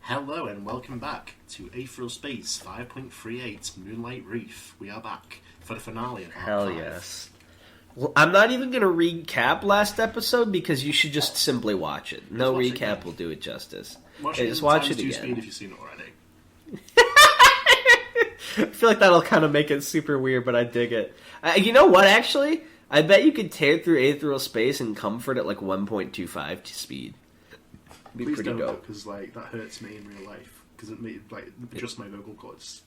Hello and welcome back to Aetheral Space 5.38 Moonlight Reef. We are back for the finale of Hell Part 5. yes. Well, I'm not even going to recap last episode because you should just simply watch it. No watch it recap again. will do it justice. Just watch it speed again. if you've seen it already. I feel like that'll kind of make it super weird, but I dig it. You know what, actually? I bet you could tear through Aetheral Space and comfort at like 1.25 speed. Be Please pretty don't, dope. because that hurts me in real life. Because it made just my vocal cords.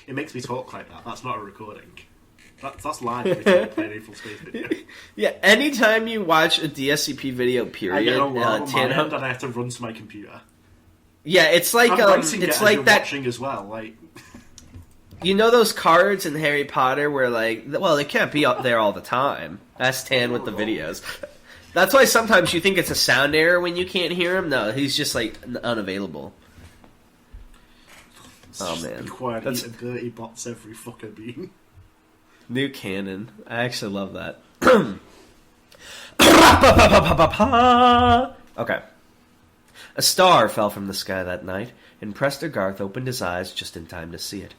It makes me talk like that. That's not a recording. That's live every time I play an Aetheral Space video. Yeah, anytime you watch a DSCP video, period, I get a lot on my end Tanhony... and I have to run to my computer. Yeah, it's like I'm writing it it's as like you're that. watching as well. You know those cards in Harry Potter where they can't be up there all the time. That's Tan with the videos. That's why sometimes you think it's a sound error when you can't hear him. No, he's just unavailable. Oh man, Be quiet, that's eat dirty bots every fucker being. new canon. I actually love that. Okay. A star fell from the sky that night, and Prester Garth opened his eyes just in time to see it.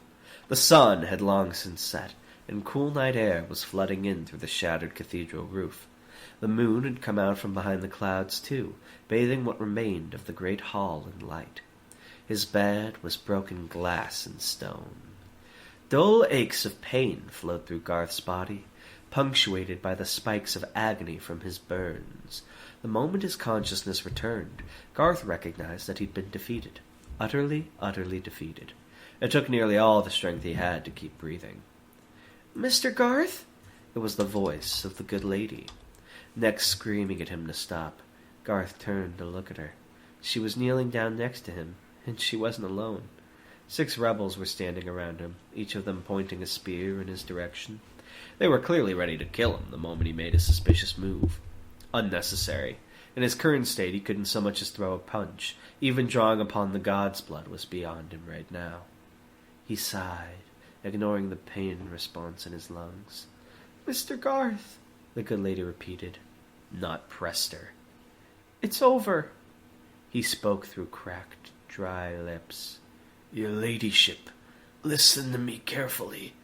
The sun had long since set, and cool night air was flooding in through the shattered cathedral roof. The moon had come out from behind the clouds, too, bathing what remained of the great hall in light. His bed was broken glass and stone. Dull aches of pain flowed through Garth's body, punctuated by the spikes of agony from his burns. The moment his consciousness returned, Garth recognized that he'd been defeated. Utterly, utterly defeated. It took nearly all the strength he had to keep breathing. "Mr. Garth?" It was the voice of the good lady. Next screaming at him to stop, Garth turned to look at her. She was kneeling down next to him, and she wasn't alone. 6 rebels were standing around him, each of them pointing a spear in his direction. They were clearly ready to kill him the moment he made a suspicious move. Unnecessary. In his current state, he couldn't so much as throw a punch. Even drawing upon the god's blood was beyond him right now. He sighed, ignoring the pain response in his lungs. "Mr. Garth," the good lady repeated. Not Prester. "It's over." He spoke through cracked, dry lips. "Your ladyship, listen to me carefully.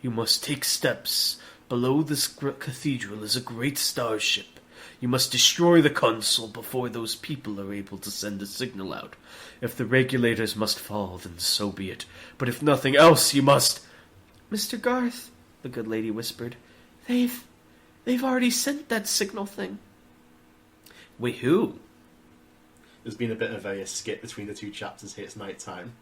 You must take steps. Below this cathedral is a great starship. You must destroy the console before those people are able to send a signal out. If the regulators must fall, then so be it. But if nothing else, you must—" "Mr. Garth," the good lady whispered, They've already sent that signal thing." "Wait, who?" There's been a bit of a skip between the two chapters here. It's night time.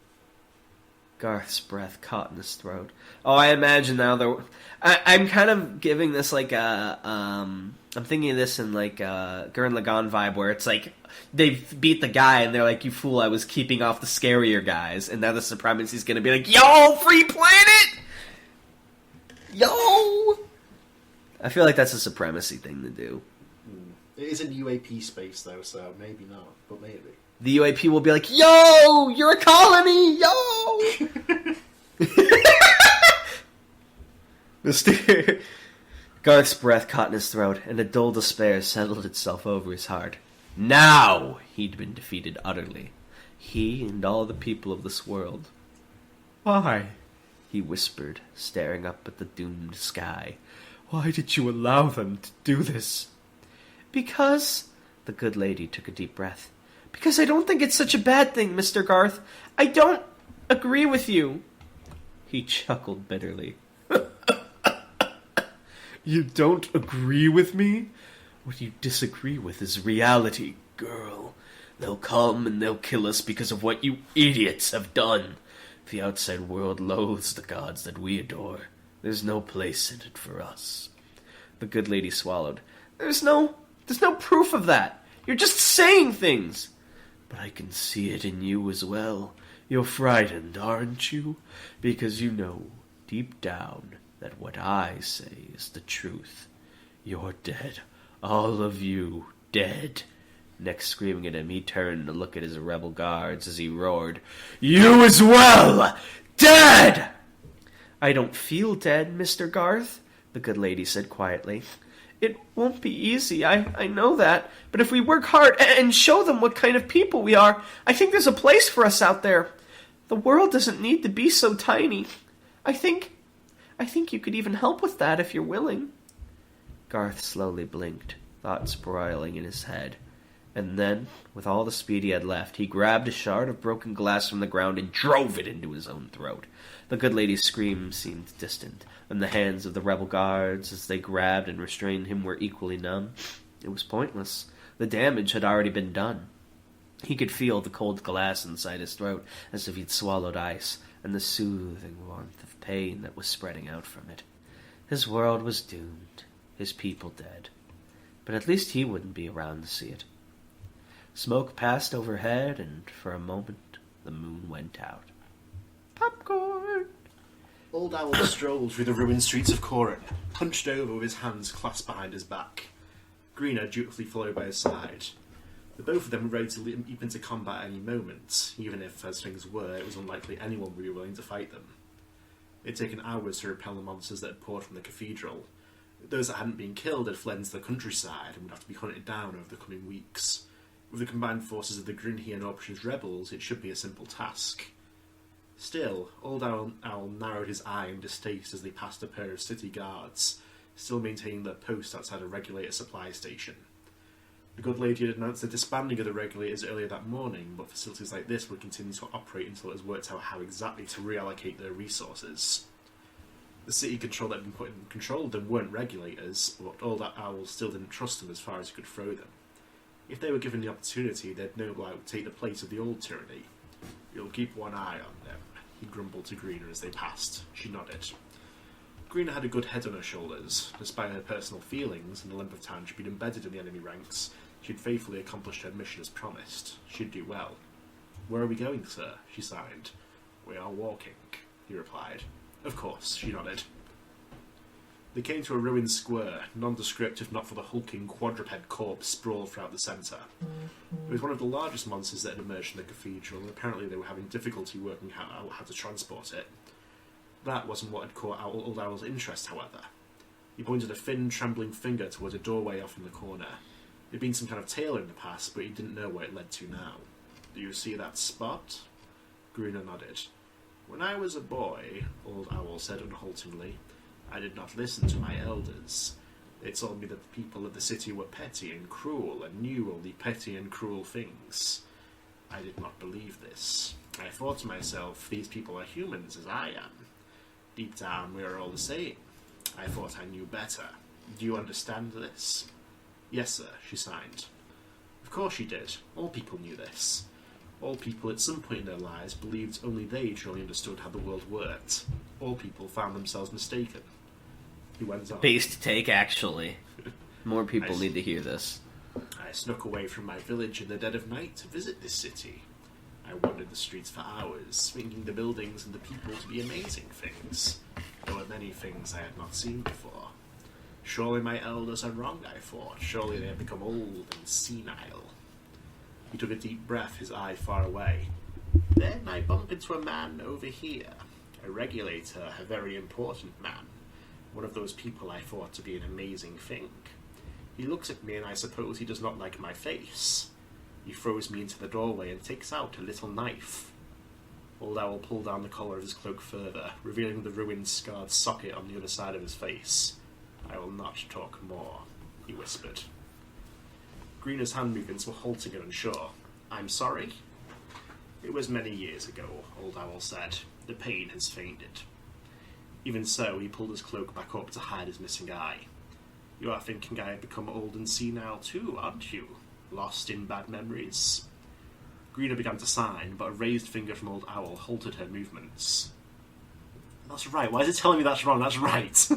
Garth's breath caught in his throat. Oh, I imagine now I'm kind of giving this like I'm thinking of this in like a Gurren Lagann vibe where it's like they've beat the guy and they're like, "You fool, I was keeping off the scarier guys," and now the supremacy's gonna be like, "Yo, free planet! Yo!" I feel like that's a supremacy thing to do. It is in UAP space though, so maybe not, but maybe. The UAP will be like, "Yo, you're a colony, yo!" Mr. Garth's breath caught in his throat, and a dull despair settled itself over his heart. Now he'd been defeated utterly. He and all the people of this world. "Why?" he whispered, staring up at the doomed sky. "Why did you allow them to do this?" "Because," the good lady took a deep breath, "because I don't think it's such a bad thing, Mr. Garth. I don't agree with you." He chuckled bitterly. "You don't agree with me? What you disagree with is reality, girl. They'll come and they'll kill us because of what you idiots have done. The outside world loathes the gods that we adore. There's no place in it for us." The good lady swallowed. There's no proof of that. You're just saying things." "But I can see it in you as well. You're frightened, aren't you? Because you know, deep down, that what I say is the truth. You're dead. All of you dead." Next, screaming at him, he turned to look at his rebel guards as he roared, "You as well! Dead!" "I don't feel dead, Mr. Garth," the good lady said quietly. It won't be easy, I know that. But if we work hard and show them what kind of people we are, I think there's a place for us out there. The world doesn't need to be so tiny. I think you could even help with that if you're willing. Garth slowly blinked, thoughts broiling in his head. And then, with all the speed he had left, he grabbed a shard of broken glass from the ground and drove it into his own throat. The good lady's scream seemed distant, and the hands of the rebel guards, as they grabbed and restrained him, were equally numb. It was pointless. The damage had already been done. He could feel the cold glass inside his throat, as if he'd swallowed ice, and the soothing warmth of pain that was spreading out from it. His world was doomed, his people dead. But at least he wouldn't be around to see it. Smoke passed overhead, and for a moment the moon went out. Popcorn! Old Owl strolled through the ruined streets of Corin, hunched over with his hands clasped behind his back. Greener dutifully followed by his side. The both of them were ready to leap into combat at any moment, even if, as things were, it was unlikely anyone would be willing to fight them. It had taken hours to repel the monsters that had poured from the cathedral. Those that hadn't been killed had fled into the countryside and would have to be hunted down over the coming weeks. With the combined forces of the Grinhy and Orpish's rebels, it should be a simple task. Still, Old Owl narrowed his eye in distaste as they passed a pair of city guards, still maintaining their post outside a regulator supply station. The good lady had announced the disbanding of the regulators earlier that morning, but facilities like this would continue to operate until it was worked out how exactly to reallocate their resources. The city control that had been put in control of them weren't regulators, but Old Owl still didn't trust them as far as he could throw them. If they were given the opportunity, they'd no doubt take the place of the old tyranny. "You'll keep one eye on them," he grumbled to Greener as they passed. She nodded. Greener had a good head on her shoulders. Despite her personal feelings and the length of time she'd been embedded in the enemy ranks, she'd faithfully accomplished her mission as promised. She'd do well. "Where are we going, sir?" she signed. "We are walking," he replied. "Of course," she nodded. They came to a ruined square, nondescript if not for the hulking quadruped corpse sprawled throughout the centre. It was one of the largest monsters that had emerged from the cathedral, and apparently they were having difficulty working out how to transport it. That wasn't what had caught Old Owl's interest, however. He pointed a thin, trembling finger towards a doorway off in the corner. There'd been some kind of tailor in the past, but he didn't know where it led to now. "Do you see that spot?" Greener nodded. "When I was a boy," Old Owl said unhaltingly, "I did not listen to my elders. They told me that the people of the city were petty and cruel, and knew only petty and cruel things. I did not believe this. I thought to myself, these people are humans as I am. Deep down, we are all the same. I thought I knew better. Do you understand this?" "Yes, sir," she signed. Of course she did. All people knew this. All people at some point in their lives believed only they truly understood how the world worked. All people found themselves mistaken. He went on. Based take, actually. More people need to hear this. "I snuck away from my village in the dead of night to visit this city. I wandered the streets for hours, thinking the buildings and the people to be amazing things. There were many things I had not seen before. Surely my elders are wrong, I thought. Surely they have become old and senile." He took a deep breath, his eye far away. "Then I bump into a man over here. A regulator, a very important man. One of those people I thought to be an amazing thing. He looks at me and I suppose he does not like my face. He throws me into the doorway and takes out a little knife." Old Owl pulled down the collar of his cloak further, revealing the ruined, scarred socket on the other side of his face. "I will not talk more," he whispered. Greener's hand movements were halting and unsure. "I'm sorry?" "It was many years ago," Old Owl said. "The pain has faded." Even so, he pulled his cloak back up to hide his missing eye. "You are thinking I have become old and senile too, aren't you? Lost in bad memories?" Greener began to sign, but a raised finger from Old Owl halted her movements. "That's right. Why is it telling me that's wrong? That's right."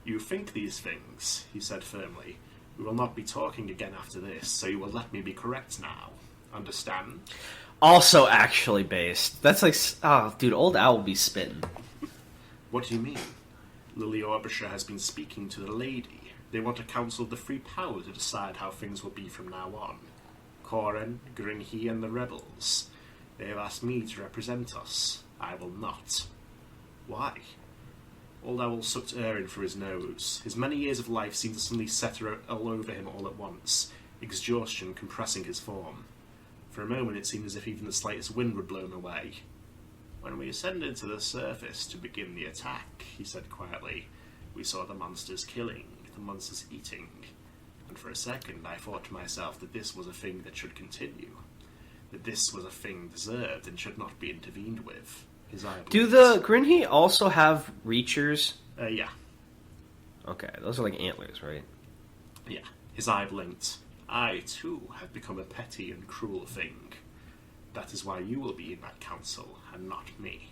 "You think these things," he said firmly. "We will not be talking again after this, so you will let me be correct now. Understand?" Also actually based. That's like... Oh, dude, Old Owl will be spitting. "What do you mean?" "Lily Orbisher has been speaking to the lady. They want a council of the free power to decide how things will be from now on. Corin, Grinhy, and the rebels. They have asked me to represent us. I will not." "Why?" Old Owl sucked air in through his nose. His many years of life seemed to suddenly settle all over him all at once, exhaustion compressing his form. For a moment it seemed as if even the slightest wind would blow him away. "When we ascended to the surface to begin the attack," he said quietly, "we saw the monsters killing, the monsters eating. And for a second I thought to myself that this was a thing that should continue. That this was a thing deserved and should not be intervened with." His eye blinked. Do the Grinhy also have reachers? Yeah. Okay, those are like antlers, right? Yeah. His eye blinked. "I, too, have become a petty and cruel thing. That is why you will be in that council, and not me."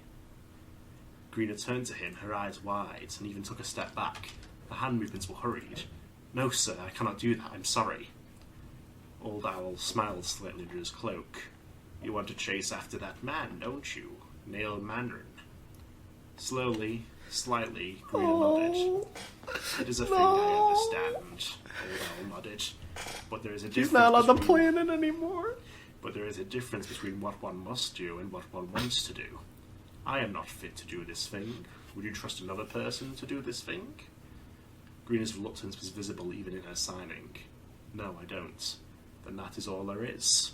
Greener turned to him, her eyes wide, and even took a step back. Her hand movements were hurried. "No, sir, I cannot do that. I'm sorry." Old Owl smiled slightly under his cloak. "You want to chase after that man, don't you? Neil Mandarin?" Slowly, slightly, Greener nodded. "It is a thing I understand." Old Owl nodded. "But there is a difference. He's not on the between... planet anymore. But there is a difference between what one must do and what one wants to do. I am not fit to do this thing. Would you trust another person to do this thing?" Greener's reluctance was visible even in her signing. "No, I don't. Then that is all there is."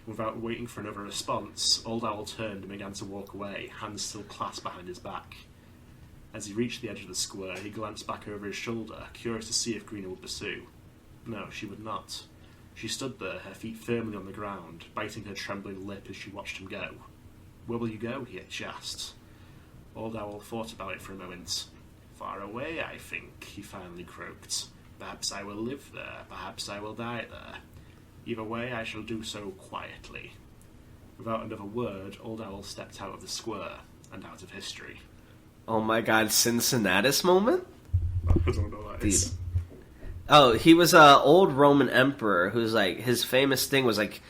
Without waiting for another response, Old Owl turned and began to walk away, hands still clasped behind his back. As he reached the edge of the square, he glanced back over his shoulder, curious to see if Greener would pursue. No, she would not. She stood there, her feet firmly on the ground, biting her trembling lip as she watched him go. "Where will you go?" she asked. Old Owl thought about it for a moment. "Far away, I think," he finally croaked. "Perhaps I will live there, perhaps I will die there. Either way, I shall do so quietly." Without another word, Old Owl stepped out of the square, and out of history. Oh my god, Cincinnatus moment? I don't know what that is. Oh, he was a old Roman emperor who's like, his famous thing was like,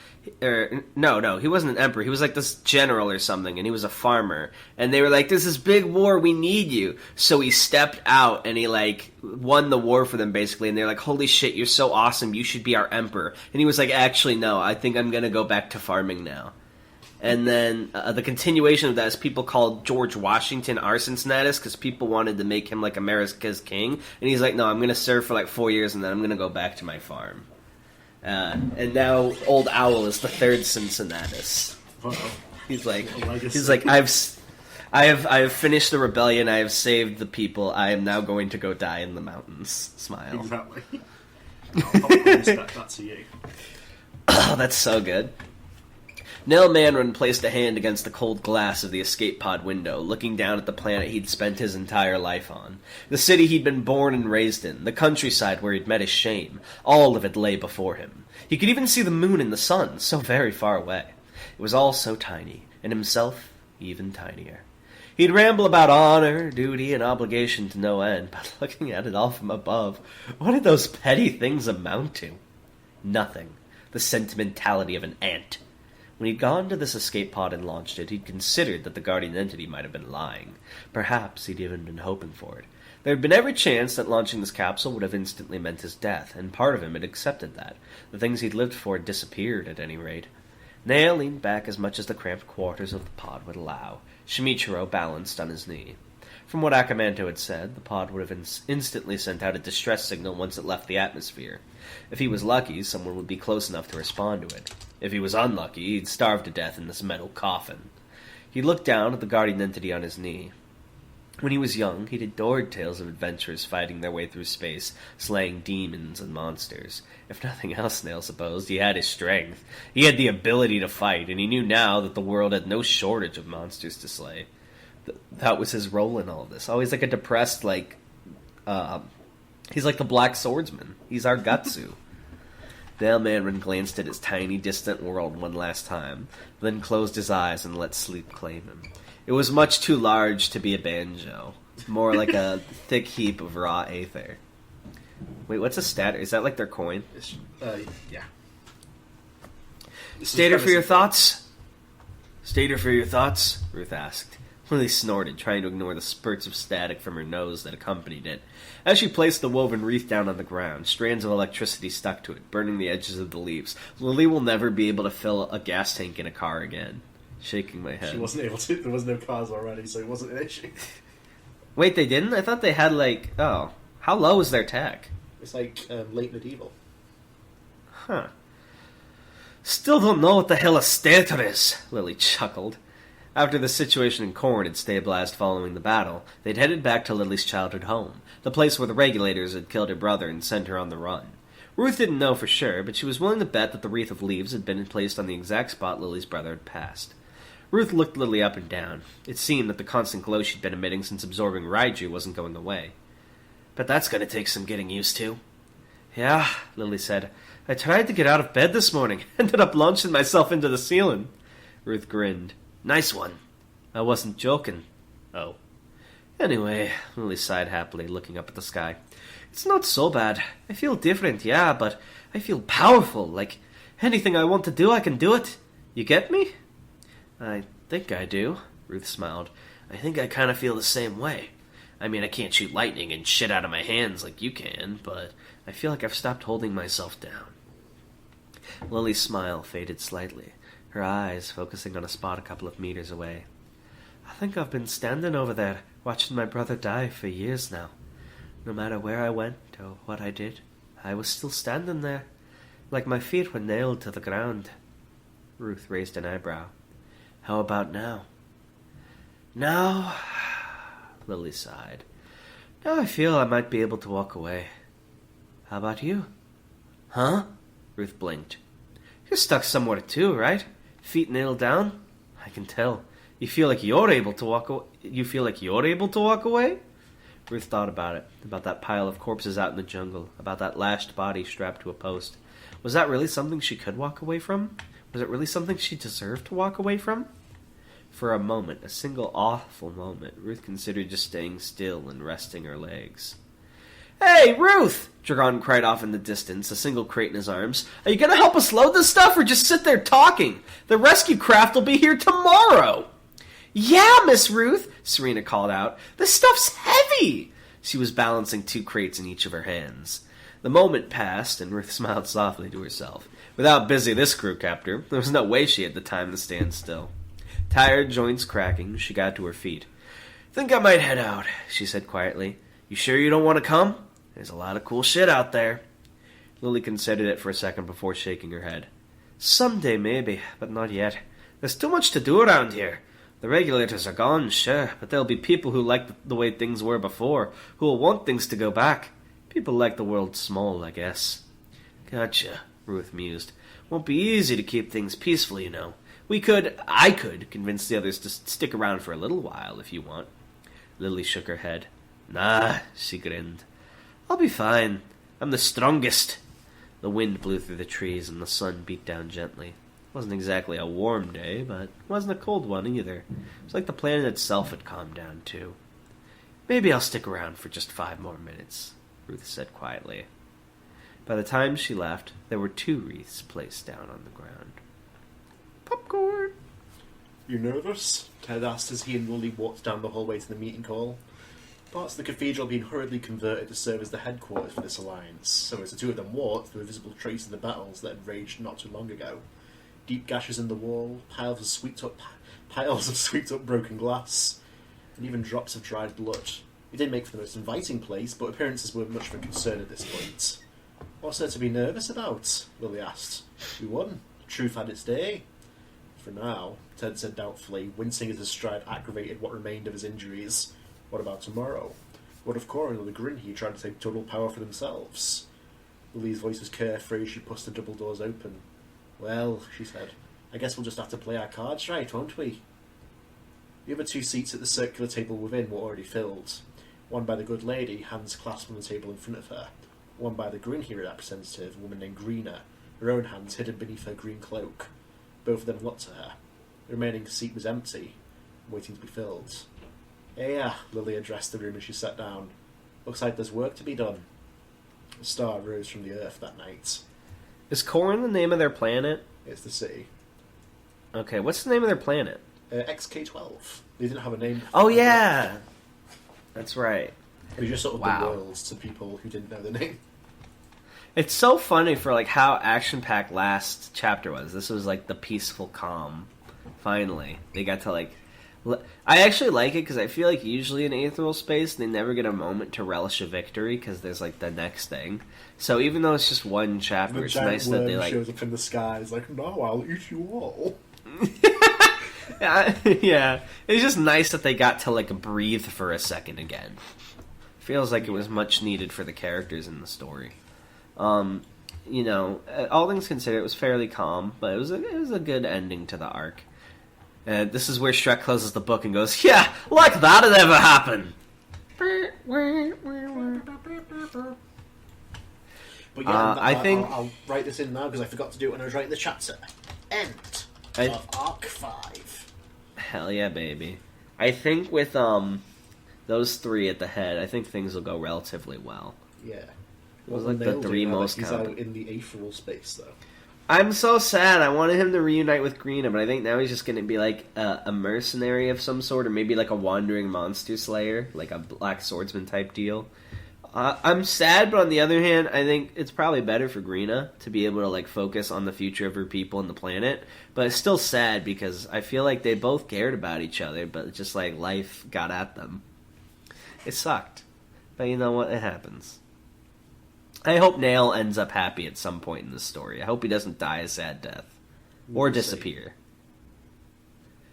no, he wasn't an emperor. He was like this general or something, and he was a farmer. And they were like, "This is big war, we need you." So he stepped out and he like won the war for them basically. And they're like, "Holy shit, you're so awesome, you should be our emperor." And he was like, "Actually, no, I think I'm gonna go back to farming now." And then the continuation of that is people called George Washington our Cincinnatus because people wanted to make him like America's king. And he's like, "No, I'm going to serve for like 4 years and then I'm going to go back to my farm." And now Old Owl is the third Cincinnatus. Wow. He's like, I have finished the rebellion. I have saved the people. I am now going to go die in the mountains. Smile. Exactly. I'll respect that to you. Oh, that's so good. Nell Mandarin placed a hand against the cold glass of the escape pod window, looking down at the planet he'd spent his entire life on. The city he'd been born and raised in, the countryside where he'd met his shame, all of it lay before him. He could even see the moon and the sun, so very far away. It was all so tiny, and himself even tinier. He'd ramble about honor, duty, and obligation to no end, but looking at it all from above, what did those petty things amount to? Nothing. The sentimentality of an ant. When he'd gone to this escape pod and launched it, he'd considered that the guardian entity might have been lying. Perhaps he'd even been hoping for it. There had been every chance that launching this capsule would have instantly meant his death, and part of him had accepted that. The things he'd lived for had disappeared, at any rate. Nail leaned back as much as the cramped quarters of the pod would allow. Shimichiro balanced on his knee. From what Akamanto had said, the pod would have instantly sent out a distress signal once it left the atmosphere. If he was lucky, someone would be close enough to respond to it. If he was unlucky, he'd starve to death in this metal coffin. He looked down at the guardian entity on his knee. When he was young, he'd adored tales of adventurers fighting their way through space, slaying demons and monsters. If nothing else, Nail supposed, he had his strength. He had the ability to fight, and he knew now that the world had no shortage of monsters to slay. That was his role in all of this. Always like a depressed, he's like the Black Swordsman. He's our Gutsu. Nail Mandarin glanced at his tiny, distant world one last time, then closed his eyes and let sleep claim him. It was much too large to be a banjo. More like a thick heap of raw aether. Wait, what's a stat? Is that like their coin? Yeah. Stater for your thoughts? Stater for your thoughts? Ruth asked. Lily snorted, trying to ignore the spurts of static from her nose that accompanied it. As she placed the woven wreath down on the ground, strands of electricity stuck to it, burning the edges of the leaves. Lily will never be able to fill a gas tank in a car again. Shaking my head. She wasn't able to. There was no cars already, so it wasn't an issue. Wait, they didn't? I thought they had, like... Oh. How low is their tech? It's like late medieval. Huh. Still don't know what the hell a stator is, Lily chuckled. After the situation in Corn had stabilized following the battle, they'd headed back to Lily's childhood home, the place where the regulators had killed her brother and sent her on the run. Ruth didn't know for sure, but she was willing to bet that the wreath of leaves had been placed on the exact spot Lily's brother had passed. Ruth looked Lily up and down. It seemed that the constant glow she'd been emitting since absorbing Raiju wasn't going away. But that's going to take some getting used to. Yeah, Lily said. I tried to get out of bed this morning. Ended up launching myself into the ceiling. Ruth grinned. Nice one. I wasn't joking. Oh. Anyway, Lily sighed happily, looking up at the sky. It's not so bad. I feel different, yeah, but I feel powerful. Like, anything I want to do, I can do it. You get me? I think I do, Ruth smiled. I think I kind of feel the same way. I mean, I can't shoot lightning and shit out of my hands like you can, but I feel like I've stopped holding myself down. Lily's smile faded slightly, her eyes focusing on a spot a couple of meters away. I think I've been standing over there, watching my brother die for years now. No matter where I went or what I did, I was still standing there, like my feet were nailed to the ground. Ruth raised an eyebrow. How about now? Now, Lily sighed. Now I feel I might be able to walk away. How about you? Huh? Ruth blinked. You're stuck somewhere too, right? Feet nailed down? I can tell. You feel like you're able to walk away? You feel like you're able to walk away? Ruth thought about it, about that pile of corpses out in the jungle, about that lashed body strapped to a post. Was that really something she could walk away from? Was it really something she deserved to walk away from? For a moment, a single awful moment, Ruth considered just staying still and resting her legs. Hey, Ruth! Dragon cried off in the distance, a single crate in his arms. Are you going to help us load this stuff or just sit there talking? The rescue craft will be here tomorrow! Yeah, Miss Ruth, Serena called out. This stuff's heavy! She was balancing 2 crates in each of her hands. The moment passed, and Ruth smiled softly to herself. Without Busy, this crew captor, there was no way she had the time to stand still. Tired, joints cracking, she got to her feet. Think I might head out, she said quietly. You sure you don't want to come? There's a lot of cool shit out there. Lily considered it for a second before shaking her head. Someday, maybe, but not yet. There's too much to do around here. The regulators are gone, sure, but there'll be people who like the way things were before, who will want things to go back. People like the world small, I guess. Gotcha, Ruth mused. Won't be easy to keep things peaceful, you know. I could convince the others to stick around for a little while, if you want. Lily shook her head. Nah, she grinned. I'll be fine. I'm the strongest. The wind blew through the trees and the sun beat down gently. It wasn't exactly a warm day, but it wasn't a cold one either. It was like the planet itself had calmed down, too. Maybe I'll stick around for just 5 more minutes, Ruth said quietly. By the time she left, there were 2 wreaths placed down on the ground. Popcorn! You nervous? Ted asked as he and Lily walked down the hallway to the meeting hall. Parts of the cathedral had been hurriedly converted to serve as the headquarters for this alliance, so as the 2 of them walked, there were visible traces of the battles that had raged not too long ago. Deep gashes in the wall, piles of swept up broken glass, and even drops of dried blood. It didn't make for the most inviting place, but appearances were much of a concern at this point. What's there to be nervous about? Lily asked. We won. Truth had its day. For now, Ted said doubtfully, wincing as his stride aggravated what remained of his injuries. What about tomorrow? What of Cora and the Grinhy tried to take total power for themselves? Lily's voice was carefree as she pushed the double doors open. Well, she said, I guess we'll just have to play our cards right, won't we? The other 2 seats at the circular table within were already filled. One by the good lady, hands clasped on the table in front of her. One by the Grinhy representative, a woman named Greener, her own hands hidden beneath her green cloak. Both of them looked at her. The remaining seat was empty, waiting to be filled. Yeah, Lily addressed the room as she sat down. Looks like there's work to be done. A star rose from the earth that night. Is Corrin the name of their planet? It's the city. Okay, what's the name of their planet? XK12. They didn't have a name. Oh, yeah! That's right. They just sort of the worlds to people who didn't know the name. It's so funny for like how action-packed last chapter was. This was like the peaceful calm. Finally. They got to like I actually like it because I feel like usually in Aetheral space they never get a moment to relish a victory because there's like the next thing. So even though it's just one chapter, it's nice that they like shows up in the sky. It's like, no, I'll eat you all. Yeah, it's just nice that they got to like breathe for a second again. Feels like it was much needed for the characters in the story. You know, all things considered, it was fairly calm, but it was a good ending to the arc. This is where Shrek closes the book and goes, "Yeah, like that had ever happened." But yeah, I think I'll write this in now because I forgot to do it when I was writing the chapter. End of Arc 5. Hell yeah, baby! I think with those three at the head, I think things will go relatively well. Yeah. It was like the three most. He's out in the Aetheral space though. I'm so sad. I wanted him to reunite with Greena, but I think now he's just going to be like a mercenary of some sort, or maybe like a wandering monster slayer, like a black swordsman type deal. I'm sad, but on the other hand, I think it's probably better for Greena to be able to like focus on the future of her people and the planet. But it's still sad because I feel like they both cared about each other, but just like life got at them. It sucked, but you know what? It happens. I hope Nail ends up happy at some point in the story. I hope he doesn't die a sad death. Or disappear.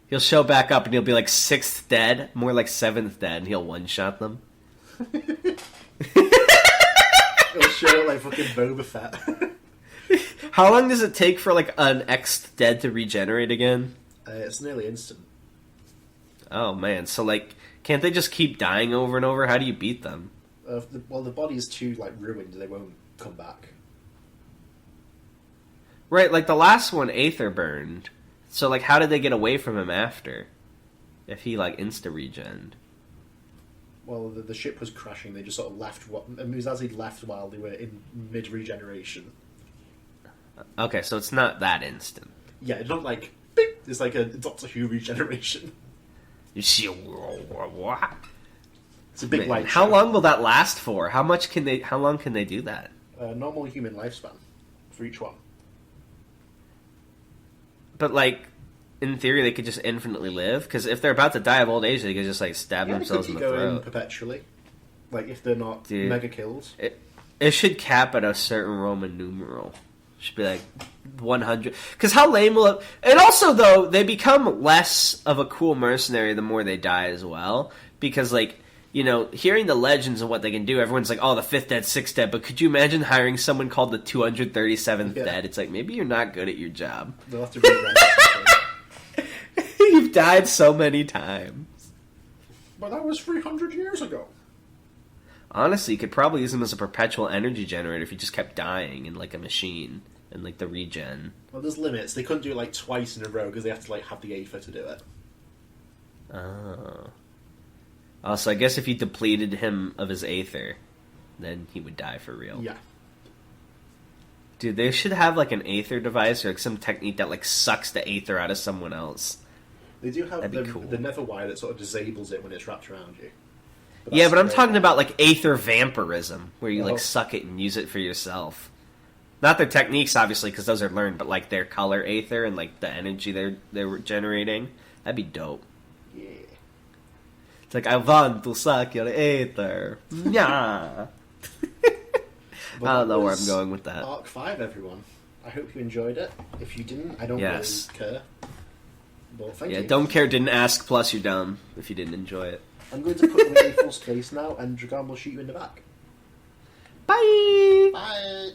He'll show back up and he'll be like 6th dead, more like 7th dead, and he'll one-shot them. He'll show like fucking Boba Fett. How long does it take for like an X dead to regenerate again? It's nearly instant. Oh man, so like, can't they just keep dying over and over? How do you beat them? The body is too like ruined; they won't come back. Right, like the last one, Aether burned. So like, how did they get away from him after? If he like insta-regened. Well, the ship was crashing. They just sort of left. It was as he'd left while they were in mid-regeneration. Okay, so it's not that instant. Yeah, it's not like beep, it's like a Doctor Who regeneration. You see what? It's a big Man, light. how long will that last for? How long can they do that? Normal human lifespan for each one. But like, in theory, they could just infinitely live. Because if they're about to die of old age, they could just like stab themselves in the going throat perpetually. Like if they're not mega killed. It should cap at a certain Roman numeral. It should be like 100. Because how lame will it... And also, though, they become less of a cool mercenary the more they die as well. Because, like, you know, hearing the legends of what they can do, everyone's like, oh, the 5th dead, 6th dead. But could you imagine hiring someone called the 237th dead? It's like, maybe you're not good at your job. They'll have to rerun. You've died so many times. But that was 300 years ago. Honestly, you could probably use them as a perpetual energy generator if you just kept dying in, like, a machine. And, like, the regen. Well, there's limits. They couldn't do it, like, twice in a row because they have to, like, have the Aether to do it. Oh, so I guess if you depleted him of his Aether, then he would die for real. Yeah. Dude, they should have, like, an Aether device or, like, some technique that, like, sucks the Aether out of someone else. They do have cool. the nether wire that sort of disables it when it's wrapped around you. But I'm talking about, like, Aether vampirism, where you, like, suck it and use it for yourself. Not their techniques, obviously, because those are learned, but, like, their color Aether and, like, the energy they're generating. That'd be dope. Yeah. It's like, I want to suck your Aether. Yeah. I don't know where I'm going with that. Arc 5, everyone. I hope you enjoyed it. If you didn't, I don't really care. Well, thank you. Don't care, didn't ask, plus you're dumb if you didn't enjoy it. I'm going to put you in a full space now, and Dragon will shoot you in the back. Bye! Bye!